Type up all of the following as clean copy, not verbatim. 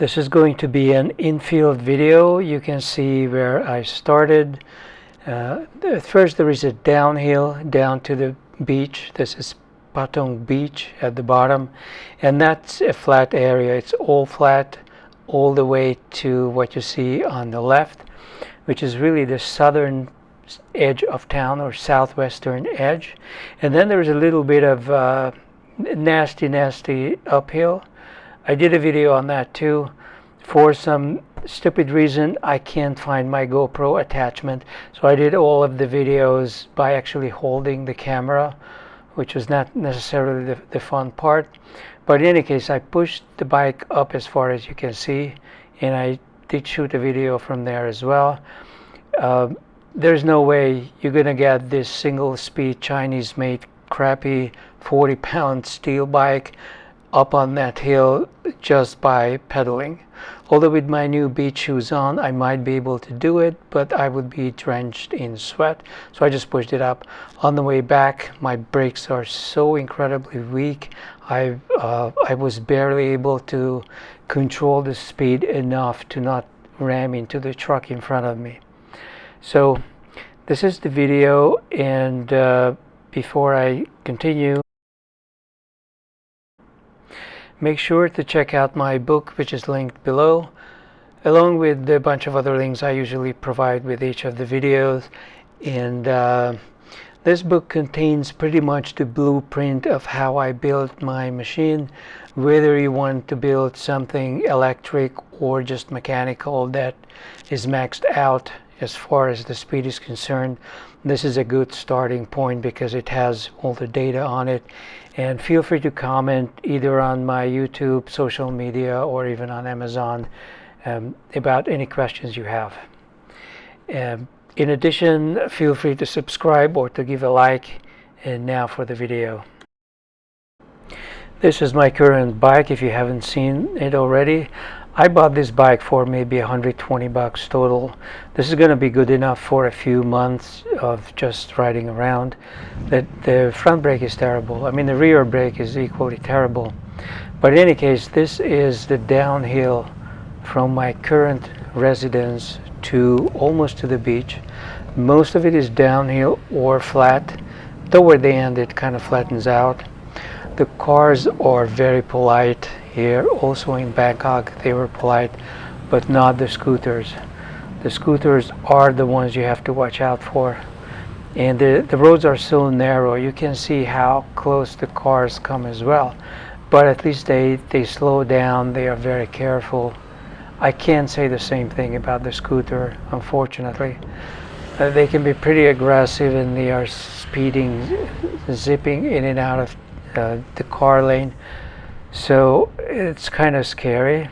This is going to be an infield video. You can see where I started. At first there is a downhill down to the beach. This is Patong beach at the bottom, and that's a flat area. It's all flat all the way to what you see on the left, which is really the southern edge of town, or southwestern edge. And then there's a little bit of nasty uphill. I did a video on that too. For some stupid reason, I can't find my GoPro attachment, so I did all of the videos by actually holding the camera, which was not necessarily the fun part. But in any case, I pushed the bike up as far as you can see, and I did shoot a video from there as well. There's no way you're gonna get this single speed Chinese made crappy 40-pound steel bike up on that hill just by pedaling. Although with my new beach shoes on, I might be able to do it, but I would be drenched in sweat, so I just pushed it up. On the way back, my brakes are so incredibly weak. I was barely able to control the speed enough to not ram into the truck in front of me. So this is the video, and before I continue, make sure to check out my book, which is linked below, along with a bunch of other links I usually provide with each of the videos. And this book contains pretty much the blueprint of how I built my machine, whether you want to build something electric or just mechanical that is maxed out as far as the speed is concerned. This is a good starting point because it has all the data on it. And feel free to comment either on my YouTube, social media, or even on Amazon about any questions you have. In addition, feel free to subscribe or to give a like. And now for the video. This is my current bike, if you haven't seen it already. I bought this bike for maybe 120 bucks total. This is going to be good enough for a few months of just riding around. The front brake is terrible. I mean, the rear brake is equally terrible. But in any case, this is the downhill from my current residence to almost to the beach. Most of it is downhill or flat. Toward the end, it kind of flattens out. The cars are very polite here. Also in Bangkok, they were polite, but not the scooters. The scooters are the ones you have to watch out for. And the roads are so narrow, you can see how close the cars come as well. But at least they slow down, they are very careful. I can't say the same thing about the scooter, unfortunately. They can be pretty aggressive, and they are speeding, zipping in and out of the car lane. So it's kind of scary.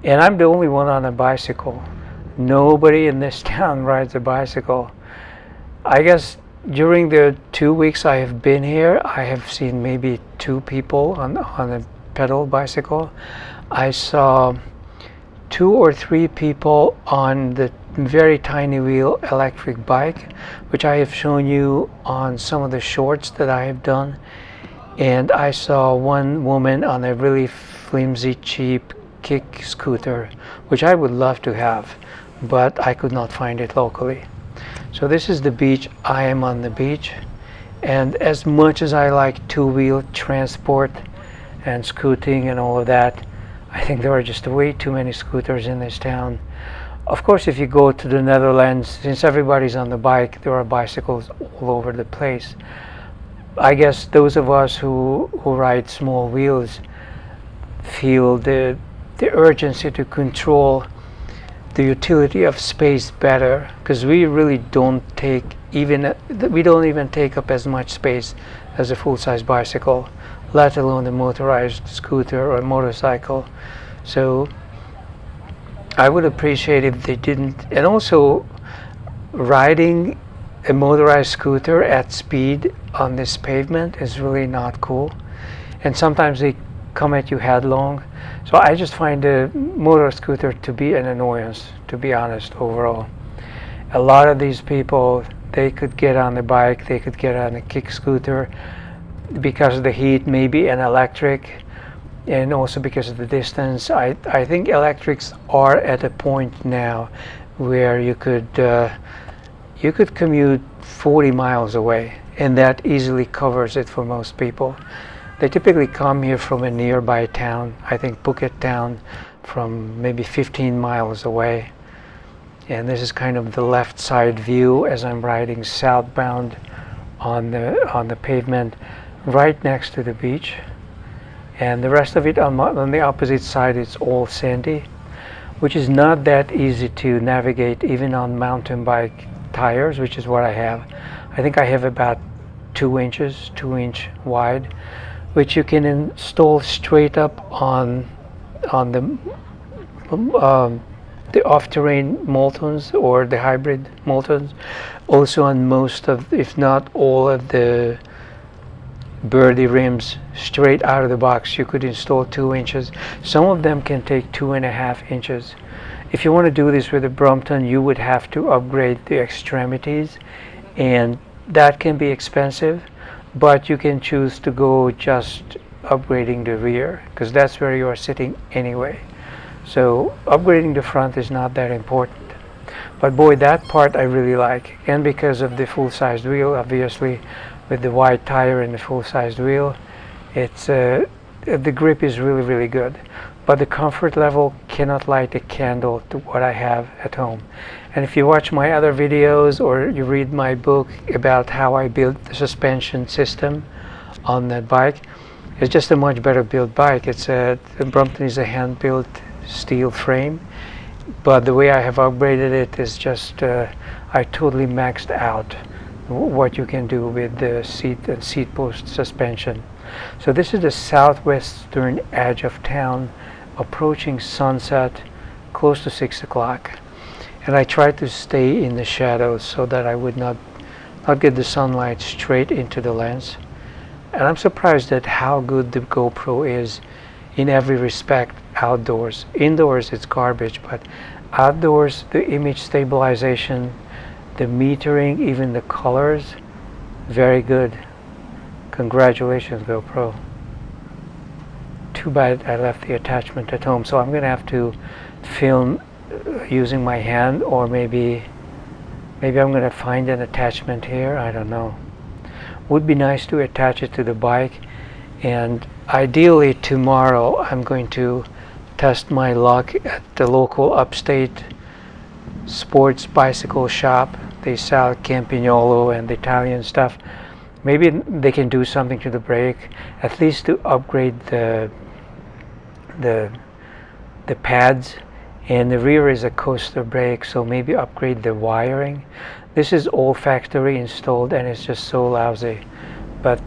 And I'm the only one on a bicycle. Nobody in this town rides a bicycle. I guess during the 2 weeks I have been here, I have seen maybe 2 people on a pedal bicycle. I saw 2 or 3 people on the very tiny wheel electric bike, which I have shown you on some of the shorts that I have done. And I saw one woman on a really flimsy, cheap kick scooter, which I would love to have, but I could not find it locally. So this is the beach. I am on the beach, and as much as I like two-wheel transport and scooting and all of that, I think there are just way too many scooters in this town. Of course, if you go to the Netherlands, since everybody's on the bike, there are bicycles all over the place. I guess those of us who ride small wheels feel the urgency to control the utility of space better, because we really don't even take up as much space as a full-size bicycle, let alone a motorized scooter or motorcycle. So I would appreciate if they didn't. And also, riding a motorized scooter at speed on this pavement is really not cool, and sometimes they come at you headlong. So I just find the motor scooter to be an annoyance, to be honest, overall. A lot of these people, they could get on the bike, they could get on a kick scooter because of the heat, maybe an electric, and also because of the distance. I think electrics are at a point now where you could commute 40 miles away, and that easily covers it for most people. They typically come here from a nearby town, I think Phuket town, from maybe 15 miles away. And this is kind of the left side view as I'm riding southbound on the pavement right next to the beach. And the rest of it on the opposite side, it's all sandy, which is not that easy to navigate even on mountain bike tires, which is what I have. I think I have about 2 inches, 2-inch wide, which you can install straight up on the off-terrain Moltons or the hybrid Moltons. Also on most of, if not all of the Birdie rims straight out of the box, you could install 2 inches. Some of them can take 2.5 inches. If you want to do this with a Brompton, you would have to upgrade the extremities, and that can be expensive, but you can choose to go just upgrading the rear because that's where you are sitting anyway. So upgrading the front is not that important. But boy, that part I really like, and because of the full-sized wheel, obviously, with the wide tire and the full-sized wheel, it's the grip is really good. But the comfort level cannot light a candle to what I have at home. And if you watch my other videos or you read my book about how I built the suspension system on that bike, it's just a much better built bike. The Brompton is a hand-built steel frame, but the way I have upgraded it is just I totally maxed out what you can do with the seat and seat post suspension. So this is the southwestern edge of town, approaching sunset, close to 6 o'clock, and I tried to stay in the shadows so that I would not get the sunlight straight into the lens. And I'm surprised at how good the GoPro is in every respect outdoors. Indoors it's garbage, but outdoors the image stabilization, the metering, even the colors, very good. Congratulations, GoPro. Too bad I left the attachment at home, so I'm gonna have to film using my hand, or maybe I'm gonna find an attachment here, I don't know. Would be nice to attach it to the bike, and ideally tomorrow I'm going to test my luck at the local upstate sports bicycle shop. They sell Campagnolo and Italian stuff. Maybe they can do something to the brake, at least to upgrade the pads. And the rear is a coaster brake, so maybe upgrade the wiring. This is all factory installed and it's just so lousy. But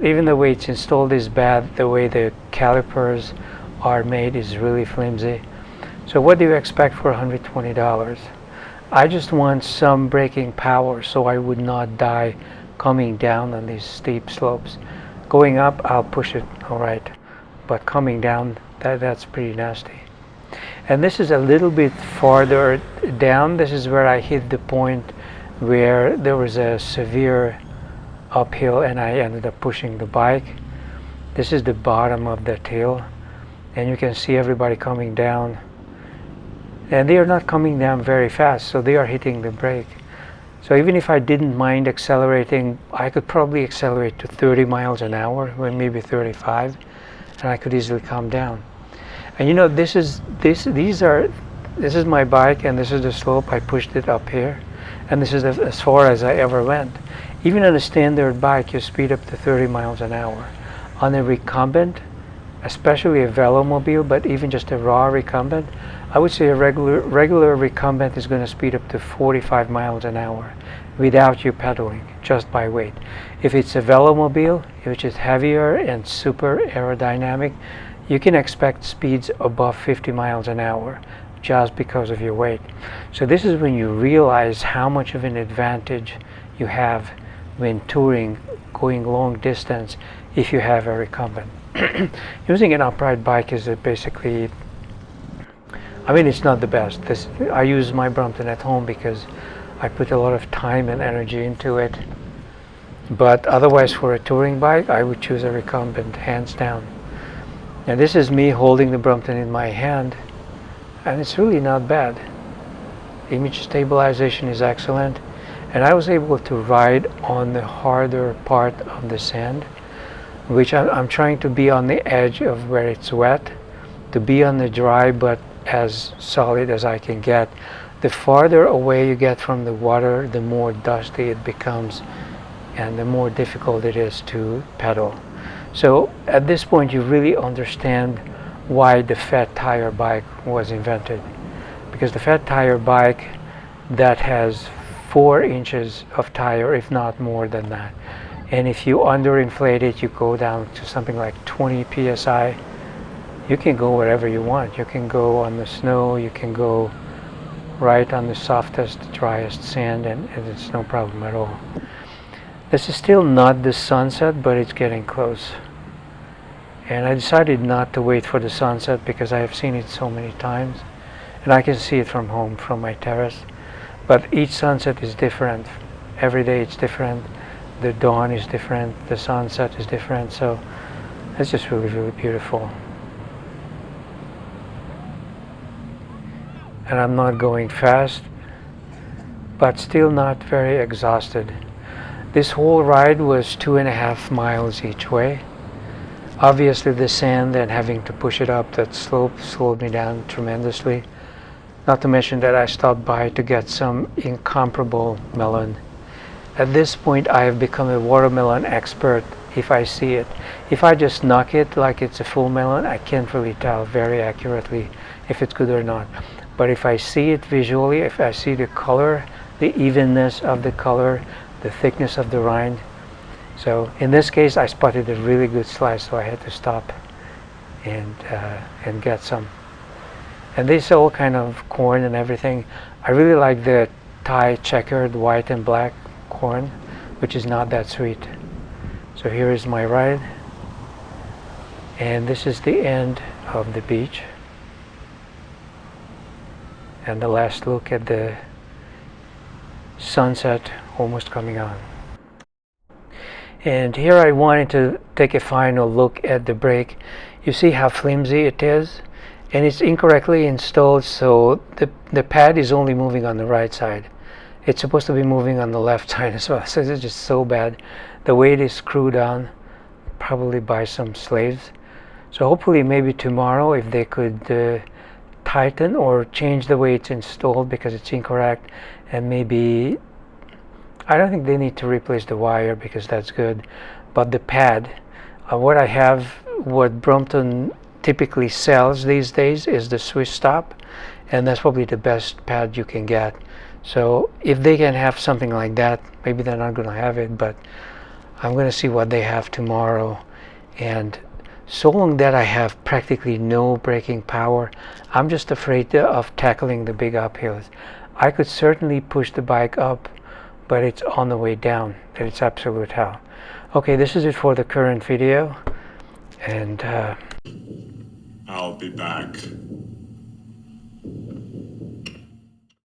even the way it's installed is bad. The way the calipers are made is really flimsy. So what do you expect for $120? I just want some braking power so I would not die coming down on these steep slopes. Going up, I'll push it all right, but coming down, that's pretty nasty. And this is a little bit farther down. This is where I hit the point where there was a severe uphill and I ended up pushing the bike. This is the bottom of the hill, and you can see everybody coming down, and they are not coming down very fast, so they are hitting the brake. So even if I didn't mind accelerating, I could probably accelerate to 30 miles an hour, or maybe 35, and I could easily come down. And you know, this is my bike, and this is the slope. I pushed it up here, and this is as far as I ever went. Even on a standard bike, you speed up to 30 miles an hour. On a recumbent, especially a velomobile, but even just a raw recumbent, I would say a regular recumbent is going to speed up to 45 miles an hour without you pedaling, just by weight. If it's a velomobile, which is heavier and super aerodynamic, you can expect speeds above 50 miles an hour just because of your weight. So this is when you realize how much of an advantage you have when touring, going long distance, if you have a recumbent. Using an upright bike is basically, I mean, it's not the best. I use my Brompton at home because I put a lot of time and energy into it. But otherwise, for a touring bike, I would choose a recumbent, hands down. Now this is me holding the Brompton in my hand, and it's really not bad. Image stabilization is excellent, and I was able to ride on the harder part of the sand, which I'm trying to be on the edge of where it's wet, to be on the dry but as solid as I can get. The farther away you get from the water, the more dusty it becomes and the more difficult it is to pedal. So at this point you really understand why the fat tire bike was invented, because the fat tire bike that has 4 inches of tire, if not more than that, and if you underinflate it, you go down to something like 20 psi, you can go wherever you want. You can go on the snow, you can go right on the softest, driest sand, and it's no problem at all. This is still not the sunset, but it's getting close. And I decided not to wait for the sunset because I have seen it so many times, and I can see it from home, from my terrace. But each sunset is different. Every day it's different. The dawn is different. The sunset is different. So it's just really, really beautiful. And I'm not going fast, but still not very exhausted. This whole ride was 2.5 miles each way. Obviously the sand and having to push it up that slope slowed me down tremendously. Not to mention that I stopped by to get some incomparable melon. At this point I have become a watermelon expert if I see it. If I just knock it like it's a full melon, I can't really tell very accurately if it's good or not. But if I see it visually, if I see the color, the evenness of the color, the thickness of the rind. So in this case I spotted a really good slice, so I had to stop and get some. And they sell all kind of corn and everything. I really like the Thai checkered white and black corn, which is not that sweet. So here is my ride, and this is the end of the beach and the last look at the sunset almost coming on. And here I wanted to take a final look at the brake. You see how flimsy it is, and it's incorrectly installed, so the pad is only moving on the right side. It's supposed to be moving on the left side as well, so it's just so bad. The way it is screwed on, probably by some slaves. So hopefully maybe tomorrow if they could tighten or change the way it's installed, because it's incorrect, and maybe I don't think they need to replace the wire because that's good, but the pad, what Brompton typically sells these days is the Swiss stop, and that's probably the best pad you can get. So if they can have something like that, maybe they're not going to have it, but I'm going to see what they have tomorrow. And so long that I have practically no braking power, I'm just afraid of tackling the big uphills. I could certainly push the bike up, but it's on the way down, and it's absolute hell. Okay, this is it for the current video, and I'll be back.